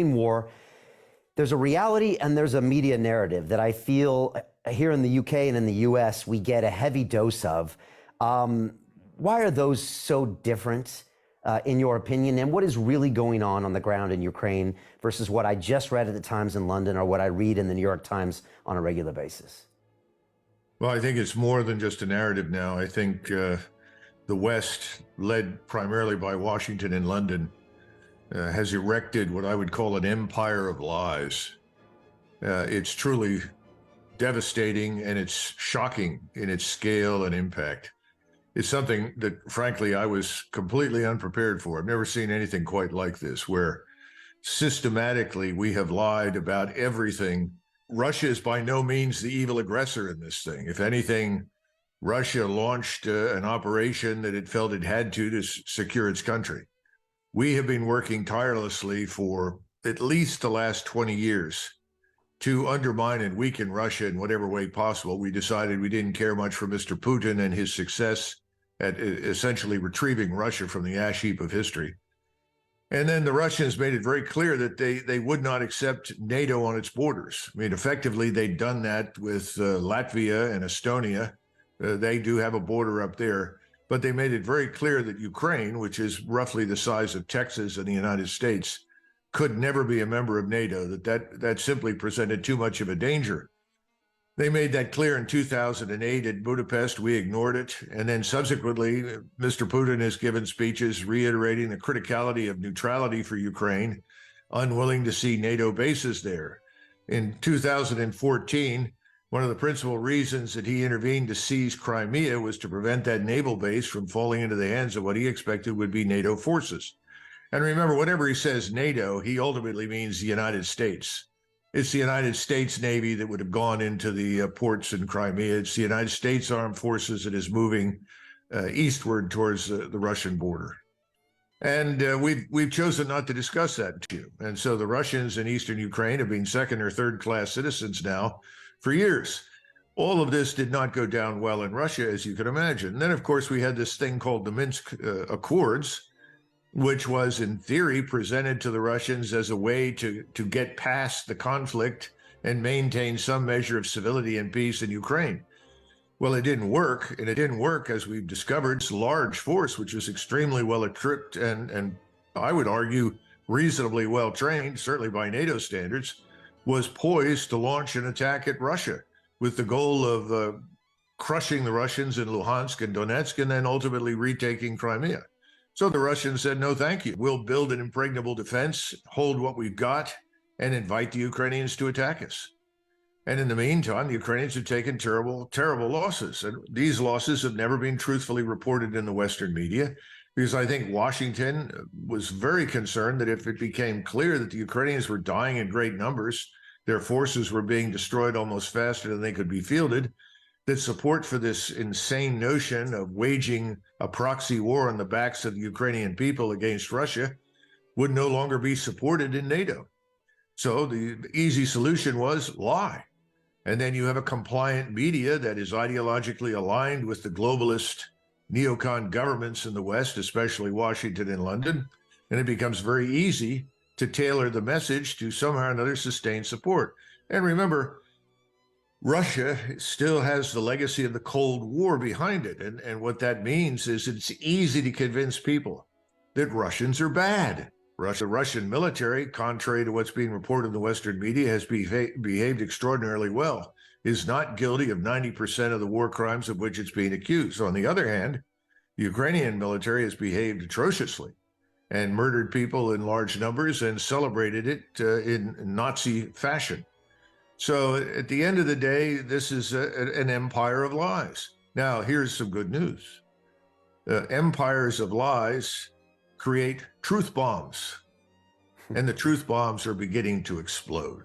war, there's a reality and there's a media narrative that I feel here in the UK and in the US we get a heavy dose of. Why are those so different, in your opinion? And what is really going on the ground in Ukraine versus what I just read at the Times in London or what I read in the New York Times on a regular basis? Well, I think it's more than just a narrative now. I think the West, led primarily by Washington and London, has erected what I would call an empire of lies. It's truly devastating and it's shocking in its scale and impact. It's something that, frankly, I was completely unprepared for. I've never seen anything quite like this, where systematically we have lied about everything. Russia is by no means the evil aggressor in this thing. If anything, Russia launched an operation that it felt it had to secure its country. We have been working tirelessly for at least the last 20 years to undermine and weaken Russia in whatever way possible. We decided we didn't care much for Mr. Putin and his success at essentially retrieving Russia from the ash heap of history. And then the Russians made it very clear that they would not accept NATO on its borders. I mean, effectively, they'd done that with Latvia and Estonia. They do have a border up there. But they made it very clear that Ukraine, which is roughly the size of Texas and the United States, could never be a member of NATO, that simply presented too much of a danger. They made that clear in 2008 at Budapest. We ignored it. And then subsequently, Mr. Putin has given speeches reiterating the criticality of neutrality for Ukraine, unwilling to see NATO bases there. In 2014, one of the principal reasons that he intervened to seize Crimea was to prevent that naval base from falling into the hands of what he expected would be NATO forces. And remember, whenever he says NATO, he ultimately means the United States. It's the United States Navy that would have gone into the ports in Crimea. It's the United States Armed Forces that is moving eastward towards the Russian border. And we've chosen not to discuss that issue. And so the Russians in eastern Ukraine have been second or third class citizens now for years. All of this did not go down well in Russia, as you can imagine. And then, of course, we had this thing called the Minsk Accords, which was in theory presented to the Russians as a way to get past the conflict and maintain some measure of civility and peace in Ukraine. Well, it didn't work, and it didn't work, as we've discovered. It's a large force, which is extremely well equipped and I would argue reasonably well trained, certainly by NATO standards, was poised to launch an attack at Russia with the goal of crushing the Russians in Luhansk and Donetsk and then ultimately retaking Crimea. So the Russians said, no, thank you. We'll build an impregnable defense, hold what we've got, and invite the Ukrainians to attack us. And in the meantime, the Ukrainians have taken terrible, terrible losses. And these losses have never been truthfully reported in the Western media, because I think Washington was very concerned that if it became clear that the Ukrainians were dying in great numbers, their forces were being destroyed almost faster than they could be fielded, that support for this insane notion of waging a proxy war on the backs of the Ukrainian people against Russia would no longer be supported in NATO. So the easy solution was lie. And then you have a compliant media that is ideologically aligned with the globalist neocon governments in the West, especially Washington and London. And it becomes very easy to tailor the message to somehow or another sustain support. And remember, Russia still has the legacy of the Cold War behind it. And what that means is it's easy to convince people that Russians are bad. The Russian military, contrary to what's being reported in the Western media, has behaved extraordinarily well, is not guilty of 90% of the war crimes of which it's being accused. On the other hand, the Ukrainian military has behaved atrociously and murdered people in large numbers and celebrated it in Nazi fashion. So at the end of the day, this is an empire of lies. Now, here's some good news. Empires of lies create truth bombs, and the truth bombs are beginning to explode.